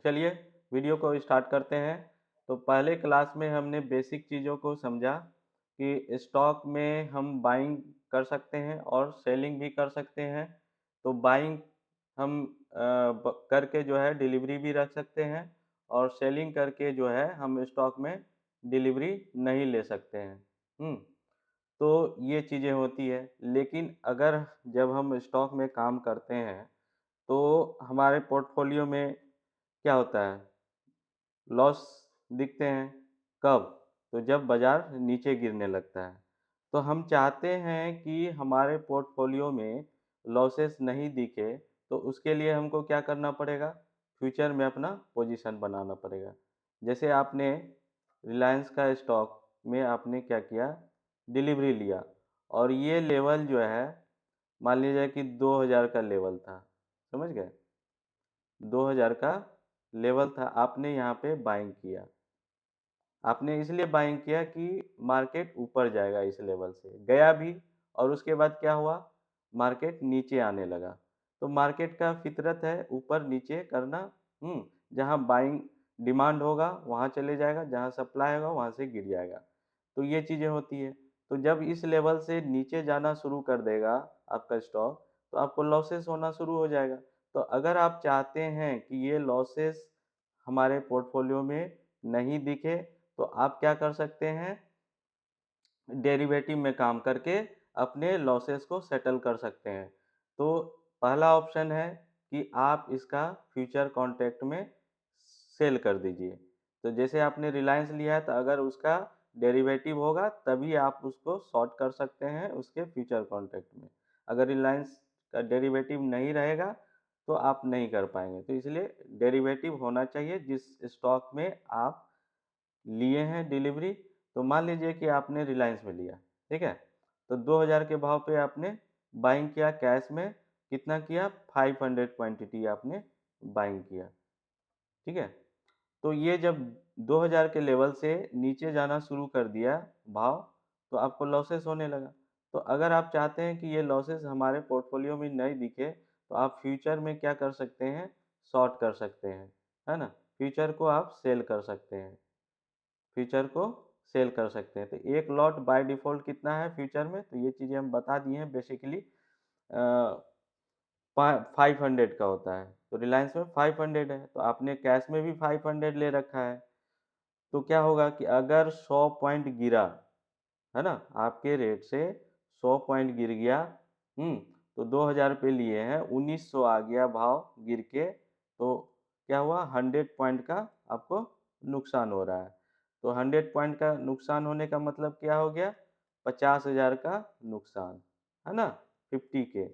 चलिए वीडियो को स्टार्ट करते हैं। तो पहले क्लास में हमने बेसिक चीज़ों को समझा कि स्टॉक में हम बाइंग कर सकते हैं और सेलिंग भी कर सकते हैं। तो बाइंग हम करके जो है डिलीवरी भी रख सकते हैं और सेलिंग करके जो है हम स्टॉक में डिलीवरी नहीं ले सकते हैं। तो ये चीज़ें होती है, लेकिन अगर जब हम स्टॉक में काम करते हैं तो हमारे पोर्टफोलियो में क्या होता है, लॉस दिखते हैं। कब? तो जब बाजार नीचे गिरने लगता है। तो हम चाहते हैं कि हमारे पोर्टफोलियो में लॉसेस नहीं दिखे, तो उसके लिए हमको क्या करना पड़ेगा? फ्यूचर में अपना पोजीशन बनाना पड़ेगा। जैसे आपने रिलायंस का स्टॉक में आपने क्या किया? डिलीवरी लिया और ये लेवल जो है, मान लीजिए कि 2000 का लेवल था, समझ गए? 2000 का लेवल था, आपने यहाँ पे बाइंग किया। आपने इसलिए बाइंग किया कि मार्केट ऊपर जाएगा इस लेवल से, गया भी। और उसके बाद क्या हुआ? मार्केट नीचे आने लगा। तो मार्केट का फितरत है ऊपर नीचे करना। जहाँ बाइंग डिमांड होगा वहाँ चले जाएगा, जहाँ सप्लाई होगा वहाँ से गिर जाएगा। तो ये चीज़ें होती है। तो जब इस लेवल से नीचे जाना शुरू कर देगा आपका स्टॉक, तो आपको लॉसेस होना शुरू हो जाएगा। तो अगर आप चाहते हैं कि ये लॉसेस हमारे पोर्टफोलियो में नहीं दिखे, तो आप क्या कर सकते हैं? डेरिवेटिव में काम करके अपने लॉसेस को सेटल कर सकते हैं। तो पहला ऑप्शन है कि आप इसका फ्यूचर कॉन्ट्रैक्ट में सेल कर दीजिए। तो जैसे आपने रिलायंस लिया है, तो अगर उसका डेरिवेटिव होगा तभी आप उसको शॉर्ट कर सकते हैं उसके फ्यूचर कॉन्ट्रैक्ट में। अगर रिलायंस का डेरिवेटिव नहीं रहेगा तो आप नहीं कर पाएंगे। तो इसलिए डेरिवेटिव होना चाहिए जिस स्टॉक में आप लिए हैं डिलीवरी। तो मान लीजिए कि आपने रिलायंस में लिया, ठीक है? तो 2000 के भाव पे आपने बाइंग किया कैश में। कितना किया? 500 क्वांटिटी आपने बाइंग किया, ठीक है? तो ये जब 2000 के लेवल से नीचे जाना शुरू कर दिया भाव, तो आपको लॉसेस होने लगा। तो अगर आप चाहते हैं कि ये लॉसेस हमारे पोर्टफोलियो में नहीं दिखे, तो आप फ्यूचर में क्या कर सकते हैं? शॉर्ट कर सकते हैं, है ना? फ्यूचर को आप सेल कर सकते हैं। फ्यूचर को सेल कर सकते हैं। तो एक लॉट बाय डिफ़ॉल्ट कितना है फ्यूचर में? तो ये चीज़ें हम बता दिए हैं बेसिकली। 500 का होता है, तो रिलायंस में 500 है, तो आपने कैश में भी 500 ले रखा है। तो क्या होगा कि अगर 100 पॉइंट गिरा, है ना, आपके रेट से 100 पॉइंट गिर गया, तो 2000 पे लिए हैं, 1900 आ गया भाव गिर के, तो क्या हुआ? 100 पॉइंट का आपको नुकसान हो रहा है। तो 100 पॉइंट का नुकसान होने का मतलब क्या हो गया? 50,000 का नुकसान, है ना? 50K।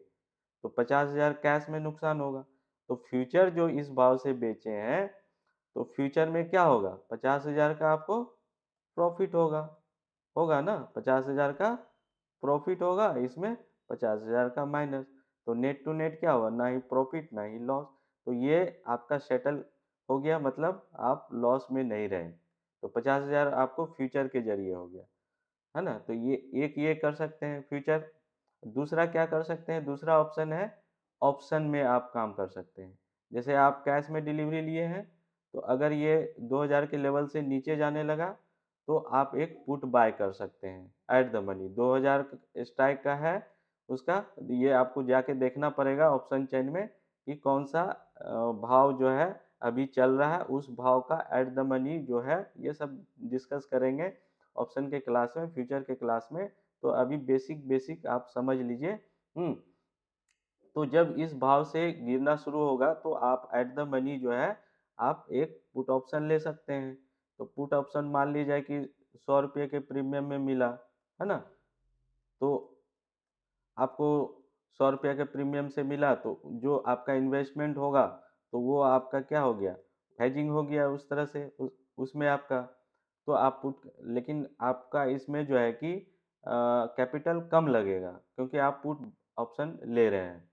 तो 50,000 कैश में नुकसान होगा। तो फ्यूचर जो इस भाव से बेचे हैं, तो फ्यूचर में क्या होगा? 50,000 का आपको प्रॉफिट होगा। होगा ना? 50,000 का प्रॉफिट होगा, इसमें 50,000 का माइनस। तो नेट टू नेट क्या हुआ? ना ही प्रॉफिट ना ही लॉस। तो ये आपका सेटल हो गया, मतलब आप लॉस में नहीं रहे। तो 50,000 आपको फ्यूचर के जरिए हो गया, है ना? तो ये कर सकते हैं फ्यूचर। दूसरा क्या कर सकते हैं? दूसरा ऑप्शन है, ऑप्शन में आप काम कर सकते हैं। जैसे आप कैश में डिलीवरी लिए हैं, तो अगर ये 2000 के लेवल से नीचे जाने लगा, तो आप एक पुट बाय कर सकते हैं एट द मनी। 2000 स्ट्राइक का है उसका, ये आपको जाके देखना पड़ेगा ऑप्शन चेन में कि कौन सा भाव जो है अभी चल रहा है, उस भाव का एट द मनी जो है, ये सब डिस्कस करेंगे ऑप्शन के क्लास में, फ्यूचर के क्लास में। तो अभी बेसिक बेसिक आप समझ लीजिए। तो जब इस भाव से गिरना शुरू होगा, तो आप एट द मनी जो है आप एक पुट ऑप्शन ले सकते हैं। तो पुट ऑप्शन मान लीजिए कि 100 रुपये के प्रीमियम में मिला, है ना? तो आपको 100 रुपये के प्रीमियम से मिला, तो जो आपका इन्वेस्टमेंट होगा, तो वो आपका क्या हो गया? हेजिंग हो गया उस तरह से, उसमें आपका। तो आप पुट, लेकिन आपका इसमें जो है कि कैपिटल कम लगेगा क्योंकि आप पुट ऑप्शन ले रहे हैं।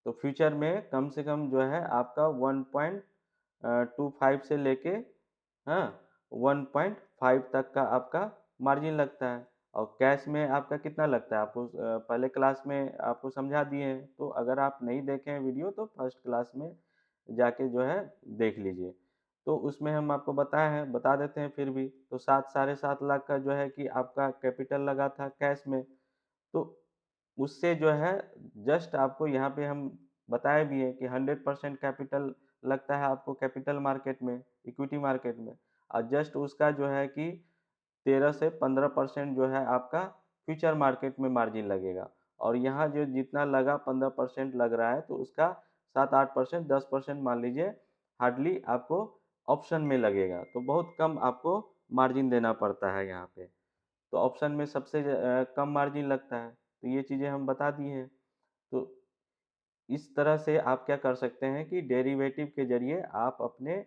तो फ्यूचर में कम से कम जो है आपका 1.25 से लेके, हाँ, 1.5 तक का आपका मार्जिन लगता है। और कैश में आपका कितना लगता है? आपको पहले क्लास में आपको समझा दिए हैं। तो अगर आप नहीं देखे हैं वीडियो, तो फर्स्ट क्लास में जाके जो है देख लीजिए। तो उसमें हम आपको बताए हैं, बता देते हैं फिर भी। तो 7 साढ़े 7 लाख का जो है कि आपका कैपिटल लगा था कैश में। तो उससे जो है जस्ट आपको यहाँ पे हम बताए भी हैं कि 100% कैपिटल लगता है आपको कैपिटल मार्केट में, इक्विटी मार्केट में, और जस्ट उसका जो है कि 13 से 15% जो है आपका फ्यूचर मार्केट में मार्जिन लगेगा। और यहाँ जो जितना लगा 15% लग रहा है, तो उसका 7-8% 10% मान लीजिए हार्डली आपको ऑप्शन में लगेगा। तो बहुत कम आपको मार्जिन देना पड़ता है यहाँ पे। तो ऑप्शन में सबसे कम मार्जिन लगता है। तो ये चीज़ें हम बता दिए हैं। तो इस तरह से आप क्या कर सकते हैं कि डेरिवेटिव के जरिए आप अपने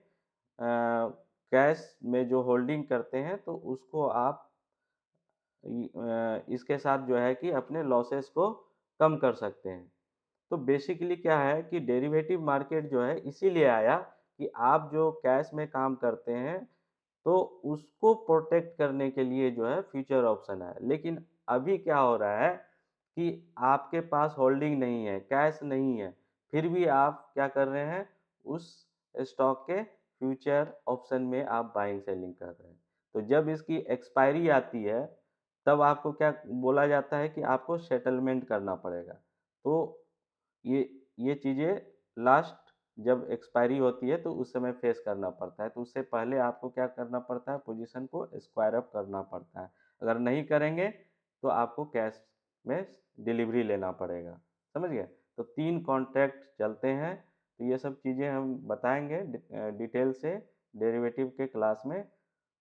कैश में जो होल्डिंग करते हैं, तो उसको आप इसके साथ जो है कि अपने लॉसेस को कम कर सकते हैं। तो बेसिकली क्या है कि डेरिवेटिव मार्केट जो है इसीलिए आया कि आप जो कैश में काम करते हैं, तो उसको प्रोटेक्ट करने के लिए जो है फ्यूचर ऑप्शन है। लेकिन अभी क्या हो रहा है कि आपके पास होल्डिंग नहीं है, कैश नहीं है, फिर भी आप क्या कर रहे हैं, उस स्टॉक के फ्यूचर ऑप्शन में आप बाइंग सेलिंग कर रहे हैं। तो जब इसकी एक्सपायरी आती है, तब आपको क्या बोला जाता है कि आपको सेटलमेंट करना पड़ेगा। तो ये ये चीज़ें लास्ट जब एक्सपायरी होती है, तो उस समय फेस करना पड़ता है। तो उससे पहले आपको क्या करना पड़ता है, पोजीशन को स्क्वायर अप करना पड़ता है। अगर नहीं करेंगे तो आपको कैश में डिलीवरी लेना पड़ेगा। समझ गए? तो 3 कॉन्ट्रैक्ट चलते हैं। तो ये सब चीज़ें हम बताएंगे डिटेल से डेरिवेटिव के क्लास में।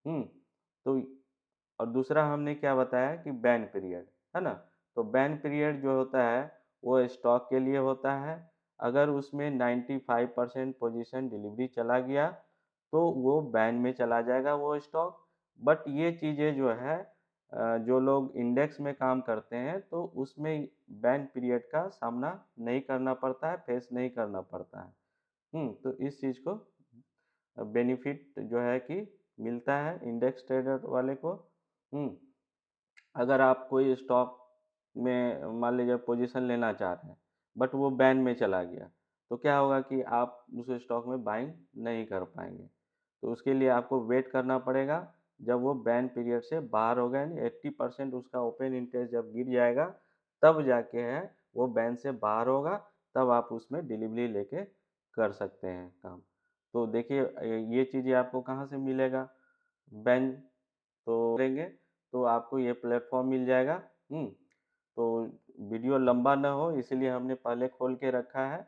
तो और दूसरा हमने क्या बताया कि बैन पीरियड, है ना? तो बैन पीरियड जो होता है वो स्टॉक के लिए होता है। अगर उसमें 95% पोजीशन डिलीवरी चला गया, तो वो बैन में चला जाएगा वो स्टॉक। बट ये चीज़ें जो है जो लोग इंडेक्स में काम करते हैं, तो उसमें बैन पीरियड का सामना नहीं करना पड़ता है, फेस नहीं करना पड़ता है। तो इस चीज़ को बेनिफिट जो है कि मिलता है इंडेक्स ट्रेडर वाले को। हम्म अगर आप कोई स्टॉक में मान लीजिए पोजीशन लेना चाह रहे हैं, बट वो बैन में चला गया, तो क्या होगा कि आप उस स्टॉक में बाइंग नहीं कर पाएंगे। तो उसके लिए आपको वेट करना पड़ेगा। जब वो बैन पीरियड से बाहर होगा, यानी 80% उसका ओपन इंटरेस्ट जब गिर जाएगा, तब जाके है वो बैन से बाहर होगा, तब आप उसमें डिलीवरी लेके कर सकते हैं काम। तो देखिए ये चीज़ें आपको कहाँ से मिलेगा, बैन तो करेंगे तो आपको ये प्लेटफॉर्म मिल जाएगा। तो वीडियो लंबा ना हो इसलिए हमने पहले खोल के रखा है।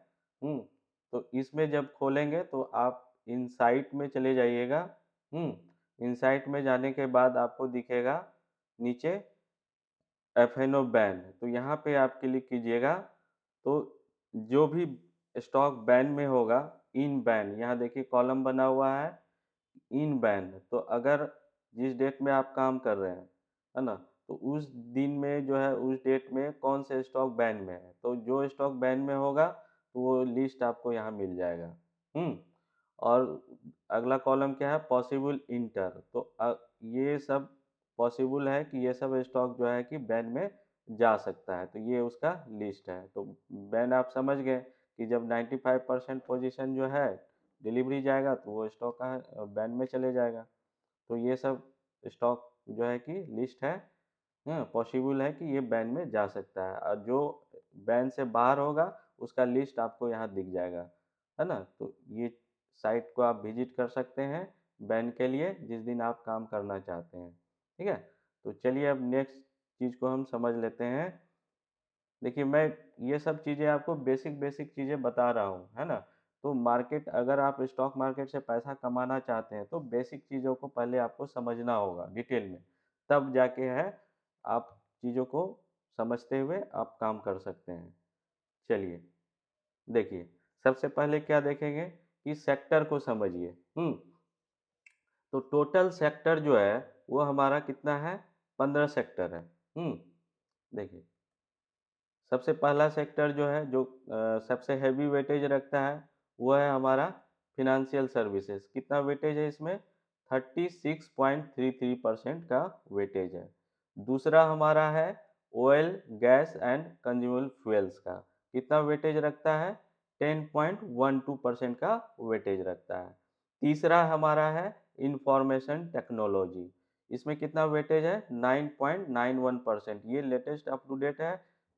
तो इसमें जब खोलेंगे तो आप इनसाइट में चले जाइएगा। इनसाइट में जाने के बाद आपको दिखेगा नीचे एफ.एन.ओ बैन, तो यहाँ पे आप क्लिक कीजिएगा। तो जो भी स्टॉक बैन में होगा, इन बैन, यहाँ देखिए कॉलम बना हुआ है इन बैन। तो अगर जिस डेट में आप काम कर रहे हैं, है ना, तो उस दिन में जो है उस डेट में कौन से स्टॉक बैन में है, तो जो स्टॉक बैन में होगा तो वो लिस्ट आपको यहाँ मिल जाएगा। और अगला कॉलम क्या है, पॉसिबल इंटर। तो ये सब पॉसिबल है कि ये सब स्टॉक जो है कि बैन में जा सकता है। तो ये उसका लिस्ट है। तो बैन आप समझ गए कि जब 95% पोजीशन जो है डिलीवरी जाएगा, तो वो स्टॉक का बैन में चले जाएगा। तो ये सब स्टॉक जो है कि लिस्ट है, पॉसिबल है कि ये बैन में जा सकता है। और जो बैन से बाहर होगा उसका लिस्ट आपको यहाँ दिख जाएगा, है ना। तो ये साइट को आप विजिट कर सकते हैं बैन के लिए, जिस दिन आप काम करना चाहते हैं। ठीक है। तो चलिए अब नेक्स्ट चीज़ को हम समझ लेते हैं। देखिए मैं ये सब चीज़ें आपको बेसिक बेसिक चीज़ें बता रहा हूँ, है ना। तो मार्केट, अगर आप स्टॉक मार्केट से पैसा कमाना चाहते हैं, तो बेसिक चीज़ों को पहले आपको समझना होगा डिटेल में, तब जाके है आप चीज़ों को समझते हुए आप काम कर सकते हैं। चलिए देखिए, सबसे पहले क्या देखेंगे कि सेक्टर को समझिए। तो टोटल सेक्टर जो है वो हमारा कितना है, 15 सेक्टर है। देखिए सबसे पहला सेक्टर जो है, जो सबसे हैवी वेटेज रखता है, वो है हमारा फिनंशियल सर्विसेज। कितना वेटेज है इसमें, 36.33% का वेटेज है। दूसरा हमारा है oil gas and consumable fuels का, कितना वेटेज रखता है, 10.12% का वेटेज रखता है। तीसरा हमारा है इंफॉर्मेशन टेक्नोलॉजी, इसमें कितना वेटेज है 9.91%। ये लेटेस्ट अप टू डेट है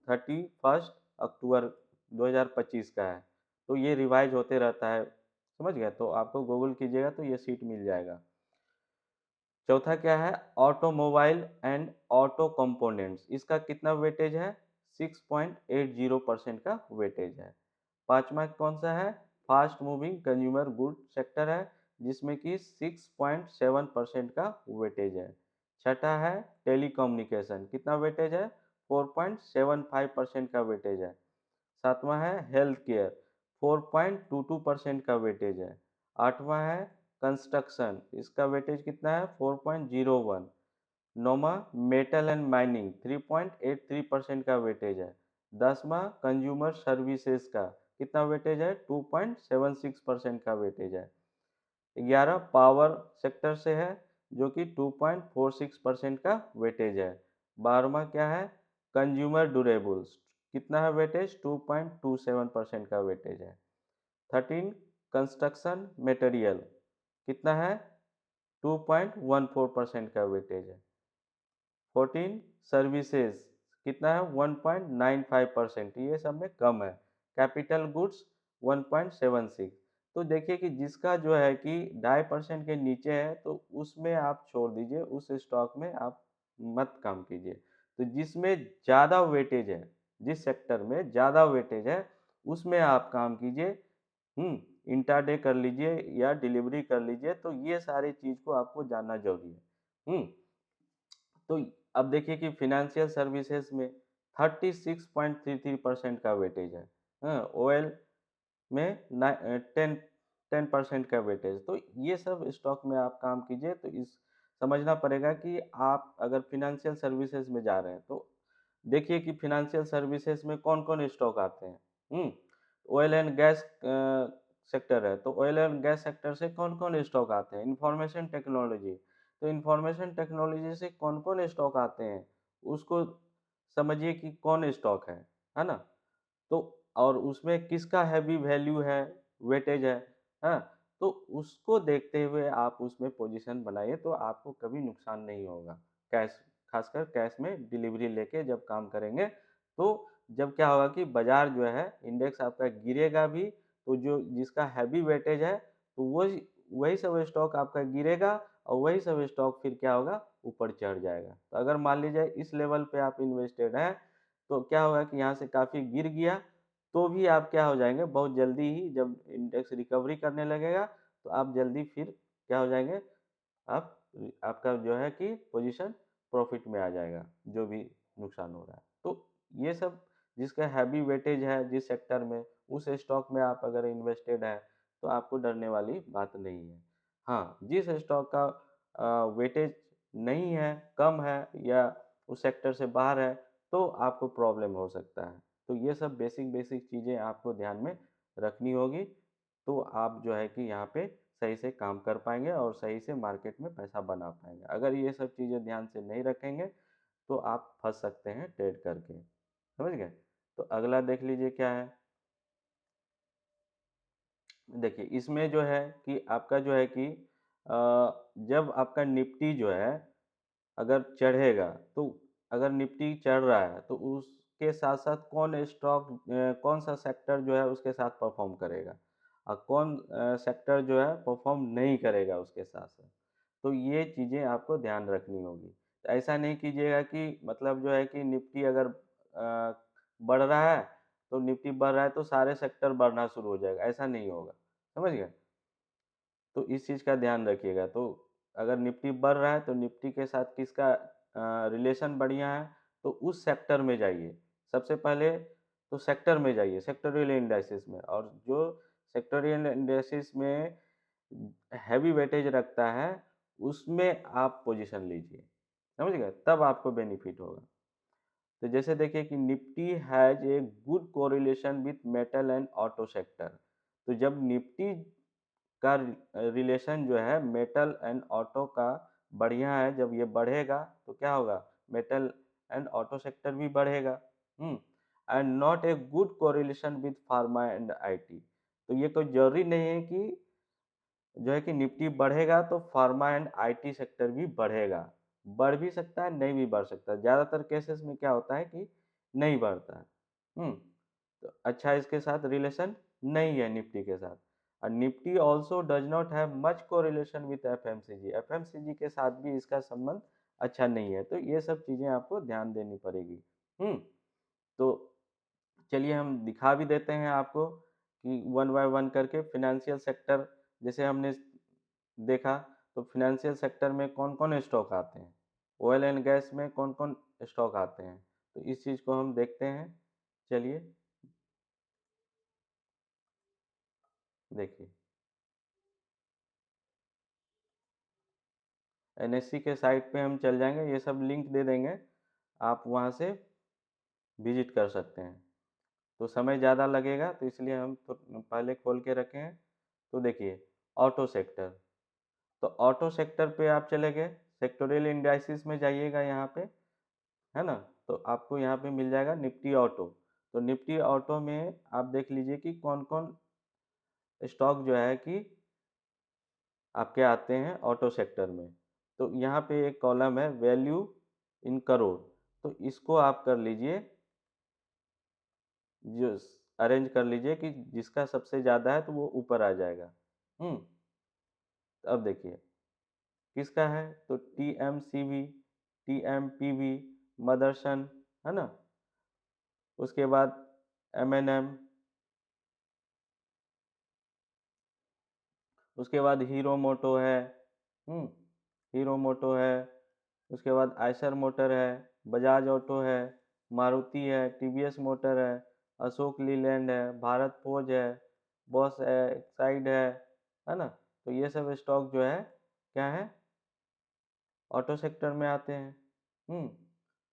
31 अक्टूबर 2025 का है, तो ये रिवाइज होते रहता है, समझ गए। तो आपको गूगल कीजिएगा तो ये सीट मिल जाएगा। चौथा क्या है ऑटोमोबाइल एंड ऑटो कंपोनेंट्स, इसका कितना वेटेज है 6.80% का वेटेज है। पांचवा कौन सा है fast moving consumer good sector है, जिसमें कि 6.7% का वेटेज है। छठा है टेलीकम्युनिकेशन, कितना वेटेज है 4.75% का वेटेज है। सातवां है हेल्थ केयर 4.22% का वेटेज है। आठवां है कंस्ट्रक्शन, इसका वेटेज कितना है 4.01। नौवां मेटल एंड माइनिंग 3.83% का वेटेज है। दसवां कंज्यूमर सर्विसेज का कितना वेटेज है 2.76% का वेटेज है। 11 पावर सेक्टर से है जो कि 2.46% का वेटेज है। 12वां क्या है कंज्यूमर ड्यूरेबल्स, कितना है वेटेज 2.27% का वेटेज है। 13 कंस्ट्रक्शन मटेरियल, कितना है 2.14% का वेटेज है। 14 सर्विसेज, कितना है 1.95%, ये सब में कम है। Capital goods 1.76। तो देखिए कि जिसका जो है कि 2.5% के नीचे है तो उसमें आप छोड़ दीजिए, उस स्टॉक में आप मत काम कीजिए। तो जिसमें ज़्यादा वेटेज है, जिस सेक्टर में ज़्यादा वेटेज है उसमें आप काम कीजिए। इंट्राडे कर लीजिए या डिलीवरी कर लीजिए, तो ये सारी चीज़ को आपको जानना जरूरी है। तो अब देखिए कि फिनेंशियल सर्विसेज में 36.33% का वेटेज है। हाँ, ऑयल में 10% का वेटेज। तो ये सब स्टॉक में आप काम कीजिए। तो इस समझना पड़ेगा कि आप अगर फिनेंशियल सर्विसेज में जा रहे हैं तो देखिए कि फिनेंशियल सर्विसेज में कौन कौन स्टॉक आते हैं। ऑयल एंड गैस सेक्टर है, तो ऑयल एंड गैस सेक्टर से कौन कौन स्टॉक आते हैं। इंफॉर्मेशन टेक्नोलॉजी, तो इंफॉर्मेशन टेक्नोलॉजी से कौन कौन स्टॉक आते हैं उसको समझिए कि कौन स्टॉक है ना। तो और उसमें किसका हैवी वैल्यू है वेटेज है, हाँ। तो उसको देखते हुए आप उसमें पोजीशन बनाइए तो आपको कभी नुकसान नहीं होगा। कैश, खासकर कैश में डिलीवरी लेके जब काम करेंगे तो जब क्या होगा कि बाजार जो है इंडेक्स आपका गिरेगा भी, तो जो जिसका हैवी वेटेज है तो वही वही सब स्टॉक आपका गिरेगा और वही सब स्टॉक फिर क्या होगा ऊपर चढ़ जाएगा। तो अगर मान लीजिए इस लेवल पे आप इन्वेस्टेड हैं तो क्या होगा कि यहाँ से काफ़ी गिर गया तो भी आप क्या हो जाएंगे बहुत जल्दी ही, जब इंडेक्स रिकवरी करने लगेगा तो आप जल्दी फिर क्या हो जाएंगे, आप आपका जो है कि पोजीशन प्रॉफिट में आ जाएगा जो भी नुकसान हो रहा है। तो ये सब जिसका हैवी वेटेज है जिस सेक्टर में, उस स्टॉक में आप अगर इन्वेस्टेड है तो आपको डरने वाली बात नहीं है। हाँ, जिस स्टॉक का वेटेज नहीं है, कम है या उस सेक्टर से बाहर है तो आपको प्रॉब्लम हो सकता है। तो ये सब बेसिक बेसिक चीज़ें आपको ध्यान में रखनी होगी, तो आप जो है कि यहाँ पे सही से काम कर पाएंगे और सही से मार्केट में पैसा बना पाएंगे। अगर ये सब चीज़ें ध्यान से नहीं रखेंगे तो आप फंस सकते हैं ट्रेड करके, समझ गए। तो अगला देख लीजिए क्या है। देखिए इसमें जो है कि आपका जो है कि जब आपका निफ्टी जो है अगर चढ़ेगा तो, अगर निफ्टी चढ़ रहा है तो उसके साथ साथ कौन स्टॉक, कौन सा सेक्टर जो है उसके साथ परफॉर्म करेगा और कौन सेक्टर जो है परफॉर्म नहीं करेगा उसके साथ साथ। तो ये चीज़ें आपको ध्यान रखनी होगी। तो ऐसा नहीं कीजिएगा कि मतलब जो है कि निफ्टी अगर बढ़ रहा है तो निफ्टी बढ़ रहा है तो सारे सेक्टर बढ़ना शुरू हो जाएगा, ऐसा नहीं होगा, समझ गए। तो इस चीज़ का ध्यान रखिएगा। तो अगर निफ्टी बढ़ रहा है तो निफ्टी के साथ किसका रिलेशन बढ़िया है, तो उस सेक्टर में जाइए। सबसे पहले तो सेक्टर में जाइए, सेक्टोरियल इंडाइसिस में, और जो सेक्टोरियल इंडाइसिस में हैवी वेटेज रखता है उसमें आप पोजीशन लीजिए, समझ गए, तब आपको बेनिफिट होगा। तो जैसे देखिए कि Nifty has a good correlation with metal and auto sector. तो जब निफ्टी का रिलेशन जो है मेटल एंड ऑटो का बढ़िया है, जब ये बढ़ेगा तो क्या होगा मेटल एंड ऑटो सेक्टर भी बढ़ेगा। And not a good correlation with pharma and IT. तो ये कोई जरूरी नहीं है कि जो है कि निफ्टी बढ़ेगा तो फार्मा एंड आईटी सेक्टर भी बढ़ेगा। बढ़ भी सकता है, नहीं भी बढ़ सकता है। ज़्यादातर केसेस में क्या होता है कि नहीं बढ़ता है। तो अच्छा इसके साथ रिलेशन नहीं है निफ्टी के साथ। और Nifty also does not have much correlation with FMCG. FMCG के साथ भी इसका संबंध अच्छा नहीं है। तो ये सब चीज़ें आपको ध्यान देनी पड़ेगी। तो चलिए हम दिखा भी देते हैं आपको कि वन बाय वन करके फिनेंशियल सेक्टर जैसे हमने देखा। तो फिनेंशियल सेक्टर में कौन कौन स्टॉक आते हैं, ऑयल एंड गैस में कौन कौन स्टॉक आते हैं, तो इस चीज़ को हम देखते हैं। चलिए देखिए, एनएससी के साइट पे हम चल जाएंगे, ये सब लिंक दे देंगे, आप वहाँ से विजिट कर सकते हैं। तो समय ज़्यादा लगेगा तो इसलिए हम तो पहले खोल के रखे हैं। तो देखिए ऑटो सेक्टर, तो ऑटो सेक्टर पे आप चले गए, सेक्टोरियल इंडाइसिस में जाइएगा यहाँ पे, है ना। तो आपको यहाँ पे मिल जाएगा निफ्टी ऑटो। तो निफ्टी ऑटो में आप देख लीजिए कि कौन कौन स्टॉक जो है कि आपके आते हैं ऑटो सेक्टर में। तो यहाँ पे एक कॉलम है वैल्यू इन करोड़, तो इसको आप कर लीजिए, जो अरेंज कर लीजिए कि जिसका सबसे ज़्यादा है तो वो ऊपर आ जाएगा। तो अब देखिए किसका है, तो T M C V, T M P V, Motherson, है ना। उसके बाद एम एन एम, उसके बाद हीरो मोटो है, हीरो मोटो है। उसके बाद आयशर मोटर है, बजाज ऑटो है, मारुति है, टीवीएस मोटर है, अशोक लीलैंड है, भारत फोर्ज है, बॉस है, एक्साइड है ना। तो ये सब स्टॉक जो है क्या है, ऑटो सेक्टर में आते हैं।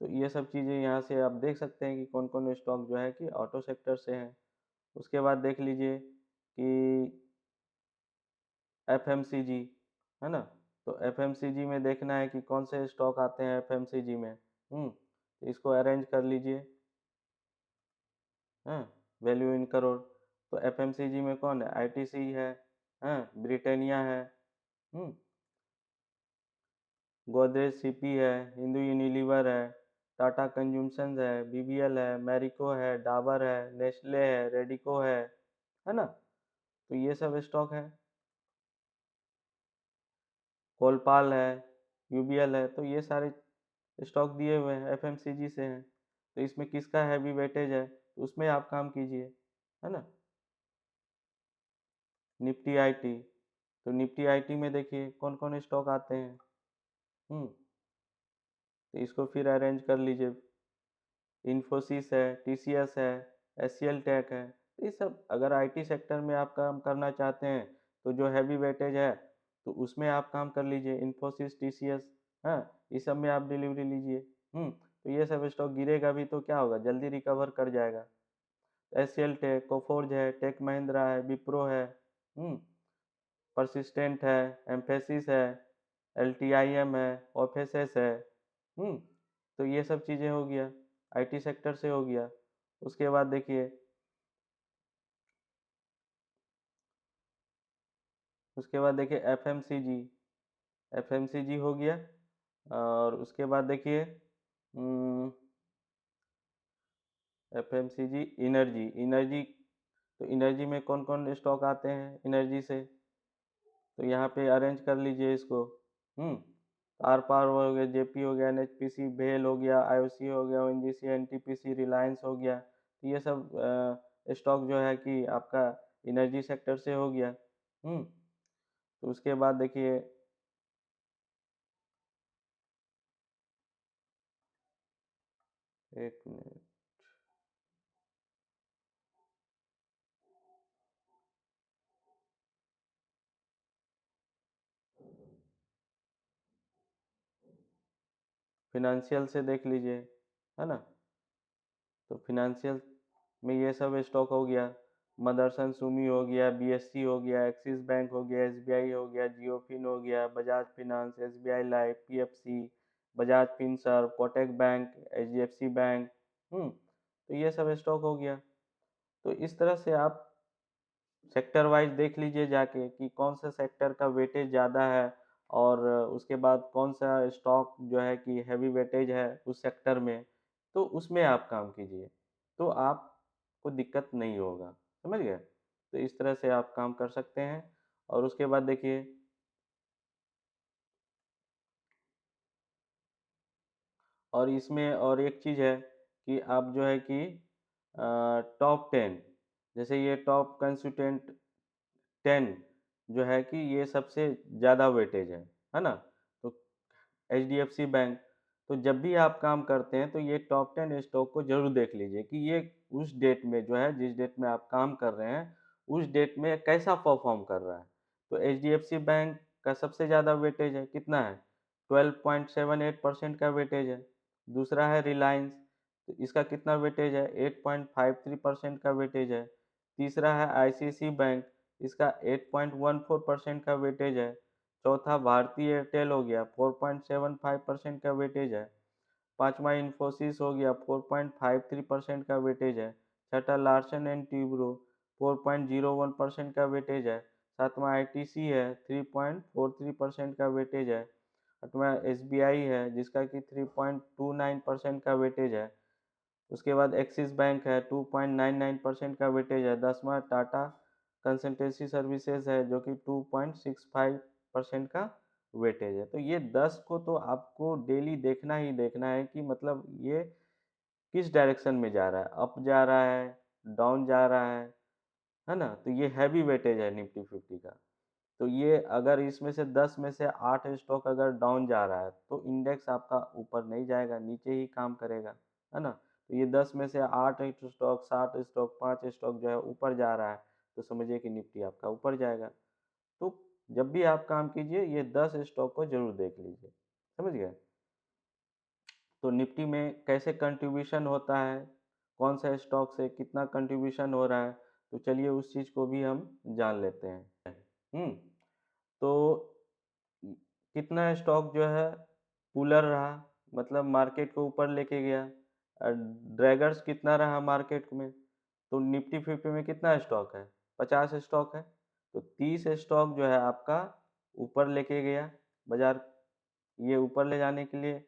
तो ये सब चीज़ें यहाँ से आप देख सकते हैं कि कौन कौन स्टॉक जो है कि ऑटो सेक्टर से हैं। उसके बाद देख लीजिए कि एफएमसीजी, है ना। तो एफएमसीजी में देखना है कि कौन से स्टॉक आते हैं एफएमसीजी में। तो इसको अरेंज कर लीजिए, हाँ, वैल्यू इन करोड़। तो एफएमसीजी में कौन है, आईटीसी है, हाँ, ब्रिटानिया है, हम्म, गोदरेज सीपी है, हिंदू यूनिलीवर है, टाटा कंज्यूमशन है, बीबीएल है, मैरिको है, डाबर है, नेस्ले है, रेडिको है ना। तो ये सब स्टॉक है, कोलपाल है, यूबीएल है। तो ये सारे स्टॉक दिए हुए हैं एफएमसीजी से हैं। तो इसमें किसका हैवी वेटेज है, तो उसमें आप काम कीजिए, है ना। निफ्टी आईटी, तो निफ्टी आईटी में देखिए कौन कौन स्टॉक आते हैं। हम्म तो इसको फिर अरेंज कर लीजिए, इन्फोसिस है, टीसीएस है, एचसीएल टेक है। ये सब अगर आईटी सेक्टर में आप काम करना चाहते हैं तो जो हैवी वेटेज है तो उसमें आप काम कर लीजिए, इन्फोसिस, टीसीएस, हाँ, इस सब में आप डिलीवरी लीजिए। तो ये सब स्टॉक गिरेगा भी तो क्या होगा, जल्दी रिकवर कर जाएगा। एचसीएल टेक, कोफोर्ज है, टेक महिंद्रा है, विप्रो है, परसिस्टेंट है, एम्फेसिस है, एलटीआईएम है, ओफेसेस है। तो ये सब चीज़ें हो गया, आईटी सेक्टर से हो गया। उसके बाद देखिए, उसके बाद देखिए एफएमसीजी, एफएमसीजी हो गया। और उसके बाद देखिए एफएमसीजी, इनर्जी, इनर्जी। तो इनर्जी में कौन कौन स्टॉक आते हैं इनर्जी से, तो यहाँ पे अरेंज कर लीजिए इसको। आर पावर हो गया, जेपी हो गया, एनएचपीसी, भेल हो गया, आईओसी हो गया, ओएनजीसी, एनटीपीसी, रिलायंस हो गया। तो ये सब स्टॉक जो है कि आपका इनर्जी सेक्टर से हो गया। तो उसके बाद देखिए, एक मिनट, फिनेंशियल से देख लीजिए, है ना। तो फिनेंशियल में ये सब स्टॉक हो गया, मदरसन सुमी हो गया, बीएससी हो गया, एक्सिस बैंक हो गया, एसबीआई हो गया, जियो फिन हो गया, Bajaj finance, SBI life, PFC, Bajaj Finserv, Kotak bank, HDFC bank. तो तो ये सब स्टॉक हो गया। तो इस तरह से आप सेक्टर वाइज देख लीजिए जाके कि कौन सा सेक्टर का वेटेज ज़्यादा है, और उसके बाद कौन सा स्टॉक जो है कि हैवी वेटेज है उस सेक्टर में, तो उसमें आप काम कीजिए, तो आपको दिक्कत नहीं होगा। समझ गए? तो इस तरह से आप काम कर सकते हैं। और उसके बाद देखिए, और इसमें और एक चीज़ है कि आप जो है कि टॉप 10, जैसे ये टॉप कंस्टिट्यूएंट 10 जो है कि ये सबसे ज़्यादा वेटेज है ना? तो एचडीएफसी बैंक, तो जब भी आप काम करते हैं तो ये टॉप 10 स्टॉक को जरूर देख लीजिए कि ये उस डेट में जो है, जिस डेट में आप काम कर रहे हैं उस डेट में कैसा परफॉर्म कर रहा है। तो एचडीएफसी बैंक का सबसे ज़्यादा वेटेज है, कितना है? 12.78% का वेटेज है। दूसरा है रिलायंस, तो इसका कितना वेटेज है? 8.53% का वेटेज है। तीसरा है आईसीआईसी बैंक, इसका 8.14% का वेटेज है। चौथा भारतीय एयरटेल हो गया, 4.75% का वेटेज है। पांचवा इन्फोसिस हो गया, 4.53% का वेटेज है। छठा लार्सन एंड ट्यूब्रो, 4.01% का वेटेज है। सातवां आईटीसी है, 3.43% का वेटेज है। आठवां एसबीआई है जिसका कि 3.29% का वेटेज है। उसके बाद एक्सिस बैंक है, 2.99% का वेटेज है। 10वां टाटा कंसल्टेंसी सर्विसेज है जो कि 2.65% का वेटेज है। तो ये 10 को तो आपको डेली देखना ही देखना है कि मतलब ये किस डायरेक्शन में जा रहा है, अप जा रहा है, डाउन जा रहा है ना? तो ये हैवी वेटेज है निफ्टी 50 का। तो ये अगर इसमें से 10 में से 8 स्टॉक अगर डाउन जा रहा है तो इंडेक्स आपका ऊपर नहीं जाएगा, नीचे ही काम करेगा, है ना? तो ये 10 में से 8 स्टॉक, 7 स्टॉक, 5 स्टॉक जो है ऊपर जा रहा है, तो समझिए कि निफ्टी आपका ऊपर जाएगा। तो जब भी आप काम कीजिए ये 10 स्टॉक को जरूर देख लीजिए। समझ गए? तो निफ्टी में कैसे कंट्रीब्यूशन होता है, कौन सा स्टॉक से कितना कंट्रीब्यूशन हो रहा है, तो चलिए उस चीज़ को भी हम जान लेते हैं। तो कितना स्टॉक जो है पुलर रहा, मतलब मार्केट को ऊपर लेके गया, ड्रैगर्स कितना रहा मार्केट में। तो निफ्टी 50 में कितना स्टॉक है? 50 स्टॉक है। तो 30 स्टॉक जो है आपका ऊपर लेके गया बाजार, ये ऊपर ले जाने के लिए,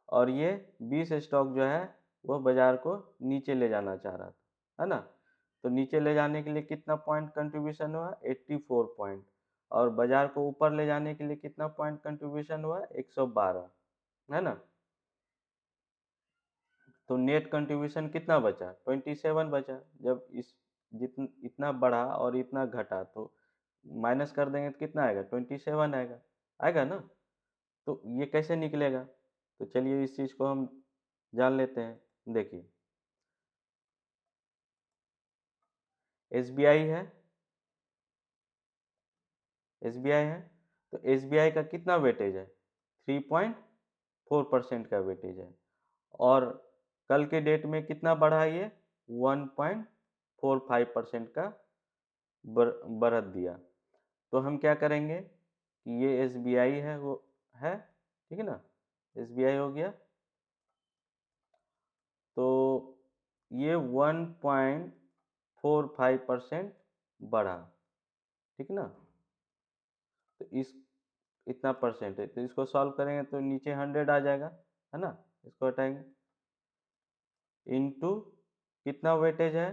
और ये 20 स्टॉक जो है वो बाजार को नीचे ले जाना चाह रहा था, है ना? तो नीचे ले जाने के लिए कितना पॉइंट कंट्रीब्यूशन हुआ? 84 पॉइंट। और बाजार को ऊपर ले जाने के लिए कितना पॉइंट कंट्रीब्यूशन हुआ? 112, है ना? तो नेट कंट्रीब्यूशन कितना बचा? 27 बचा। जब इस इतना बढ़ा और इतना घटा तो माइनस कर देंगे तो कितना आएगा? 27 आएगा, आएगा ना? तो ये कैसे निकलेगा? तो चलिए इस चीज़ को हम जान लेते हैं। देखिए, एसबीआई है, एसबीआई है, तो एसबीआई का कितना वेटेज है? 3.4% का वेटेज है। और कल के डेट में कितना बढ़ा ये? 1.45% का बढ़त दिया। तो हम क्या करेंगे कि ये एसबीआई है, वो है, ठीक है ना? एसबीआई हो गया, तो ये 1.45% बढ़ा, ठीक है ना? तो इस इतना परसेंट है, तो इसको सॉल्व करेंगे तो नीचे 100 आ जाएगा, है ना? इसको हटाएंगे, इनटू कितना वेटेज है?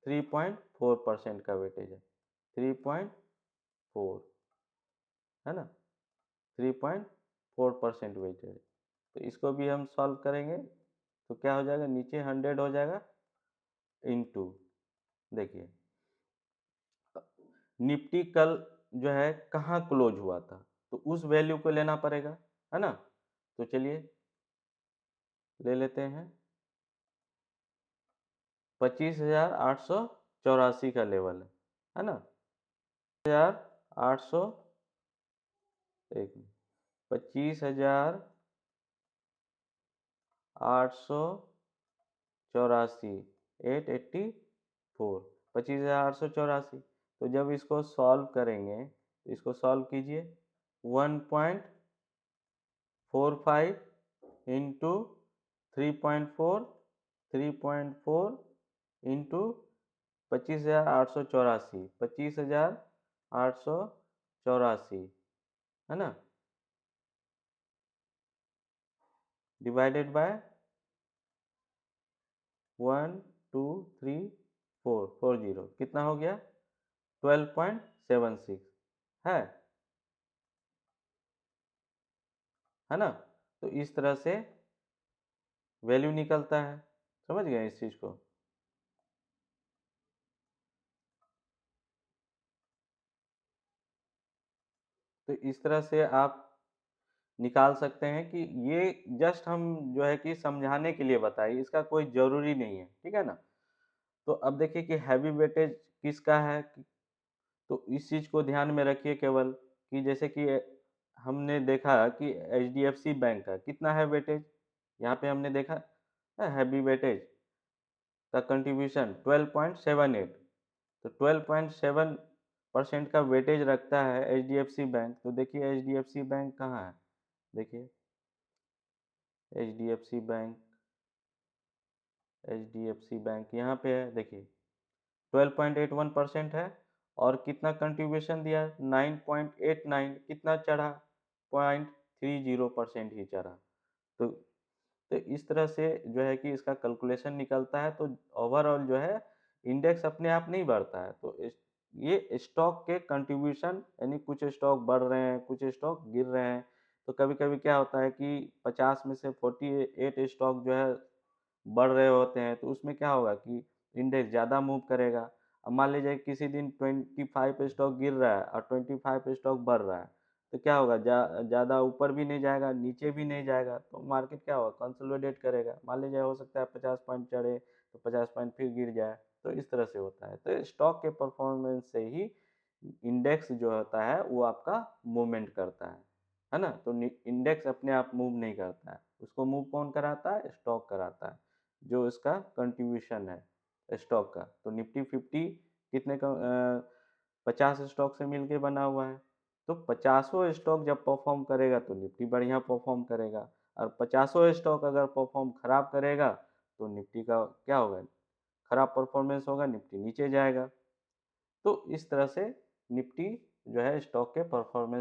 3.4% का वेटेज है, 3.4, है ना? 3.4% वेटेज। तो इसको भी हम सॉल्व करेंगे तो क्या हो जाएगा? नीचे 100 हो जाएगा, इनटू, देखिए निफ्टी कल जो है कहाँ क्लोज हुआ था, तो उस वैल्यू को लेना पड़ेगा, है ना? तो चलिए ले लेते हैं, 25,884 का लेवल है ना? 25,800, एक 25,884, 884, 25,884। तो जब इसको सॉल्व करेंगे तो इसको सॉल्व कीजिए, 1.45 इंटू 3.4 3.4 इंटू 25,884, 25,884, है ना, डिवाइडेड बाय 1, 2, 3, 4, 40, कितना हो गया? 12.76 है ना। तो इस तरह से वैल्यू निकलता है, समझ गए इस चीज को। तो इस तरह से आप निकाल सकते हैं कि ये जस्ट हम जो है कि समझाने के लिए बताइए, इसका कोई जरूरी नहीं है, ठीक है ना। तो अब देखिए कि हैवी वेटेज किसका है, तो इस चीज को ध्यान में रखिए केवल कि जैसे कि हमने देखा कि एचडीएफसी बैंक का कितना है वेटेज, यहाँ पे हमने देखा हैवी वेटेज का कंट्रीब्यूशन 12.78, तो 12.7% का वेटेज रखता है एचडीएफसी बैंक। तो देखिए एचडीएफसी बैंक कहाँ है, देखिए एचडीएफसी बैंक, एचडीएफसी बैंक यहाँ पे है, देखिए 12.81% है। और कितना कंट्रीब्यूशन दिया? 9.89, कितना चढ़ा? 0.30% ही चढ़ा। तो तो इस तरह से जो है कि इसका कैलकुलेशन निकलता है। तो ओवरऑल जो है इंडेक्स अपने आप नहीं बढ़ता है, तो ये स्टॉक के कंट्रीब्यूशन, यानी कुछ स्टॉक बढ़ रहे हैं, कुछ स्टॉक गिर रहे हैं। तो कभी कभी क्या होता है कि 50 में से 48 स्टॉक जो है बढ़ रहे होते हैं, तो उसमें क्या होगा कि इंडेक्स ज़्यादा मूव करेगा। अब मान लीजिए किसी दिन 25 स्टॉक गिर रहा है और 25 स्टॉक बढ़ रहा है, तो क्या होगा, ज़्यादा ऊपर भी नहीं जाएगा, नीचे भी नहीं जाएगा, तो मार्केट क्या होगा, कंसोलिडेट करेगा। मान लीजिए हो सकता है 50 पॉइंट चढ़े तो 50 पॉइंट फिर गिर जाए, तो इस तरह से होता है। तो स्टॉक के परफॉर्मेंस से ही इंडेक्स जो होता है वो आपका मूवमेंट करता है ना। तो इंडेक्स अपने आप मूव नहीं करता है, उसको मूव कौन कराता है? स्टॉक कराता है, जो इसका कंट्रीब्यूशन है स्टॉक का। तो निफ्टी 50 कितने का 50 स्टॉक से मिलके बना हुआ है। तो 50 स्टॉक जब परफॉर्म करेगा तो निफ्टी बढ़िया परफॉर्म करेगा, और 50 स्टॉक अगर परफॉर्म खराब करेगा तो निफ्टी का क्या होगा, खराब परफॉर्मेंस होगा, निफ्टी नीचे जाएगा। तो इस तरह से निफ्टी जो है स्टॉक के परफॉर्मेंस